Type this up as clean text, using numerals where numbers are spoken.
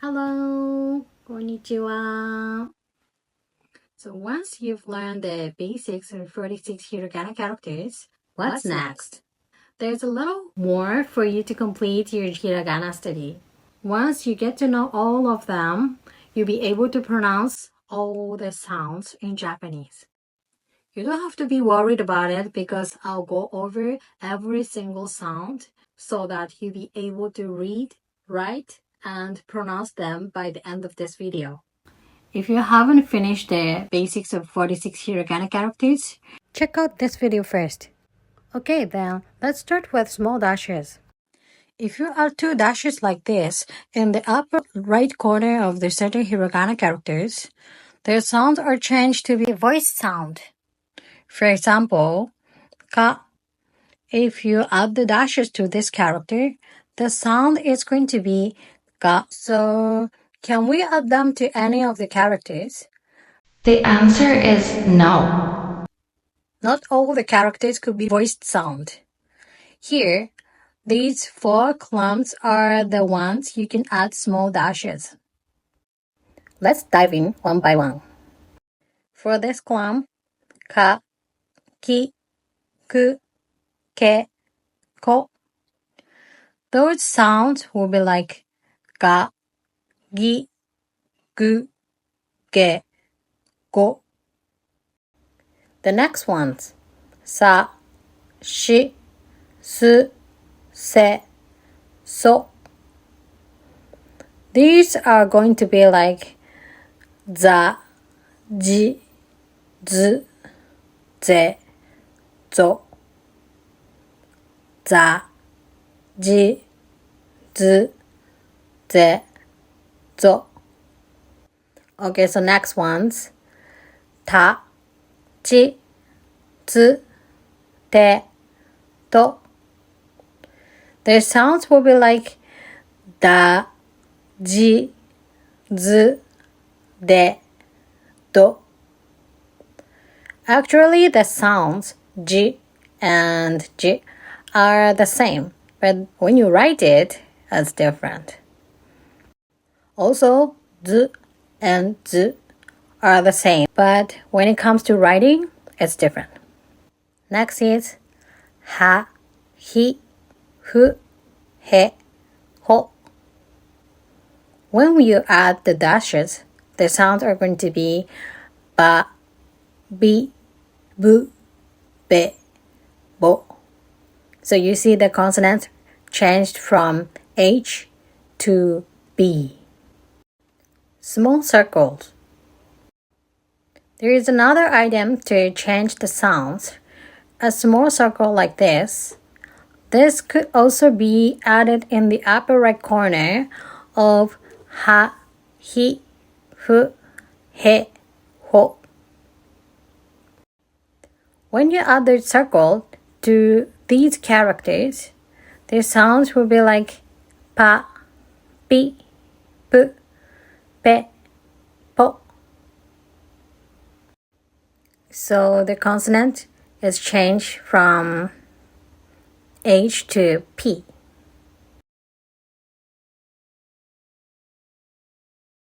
Hello, konnichiwa. So once you've learned the basics of 46 hiragana characters, what's next? There's a little more for you to complete your hiragana study. Once you get to know all of them, you'll be able to pronounce all the sounds in Japanese. You don't have to be worried about it because I'll go over every single sound so that you'll be able to read, write, and pronounce them by the end of this video. If you haven't finished the basics of 46 hiragana characters, check out this video first. Okay, then let's start with small dashes. If you add two dashes like this in the upper right corner of the certain hiragana characters, their sounds are changed to be voiced sound. For example, ka. If you add the dashes to this character, the sound is going to be ka. So, can we add them to any of the characters? The answer is no. Not all the characters could be voiced sound. Here, these four clumps are the ones you can add small dashes. Let's dive in one by one. For this clump, ka, ki, ku, ke, ko. Those sounds will be like ga, gi, gu, ge, go. The next ones, sa, shi, su, se, so. These are going to be like za, ji, z, ze, zo. Za, ji, z, ze, zo. Okay, so next ones, ta, chi, zi, te, do. Their sounds will be like da, ji, z, de, do. Actually, the sounds ji and ji are the same, but when you write it, it's different. Also, z and z are the same, but when it comes to writing, it's different. Next is ha, hi, hu, he, ho. When you add the dashes, the sounds are going to be ba, bi, bu, be, bo. So you see the consonants changed from H to B. Small circles. There is another item to change the sounds. A small circle like this. This could also be added in the upper right corner of ha, hi, hu, he, ho. When you add the circle to these characters, their sounds will be like pa, pi, pu, pe, po. So the consonant is changed from H to P.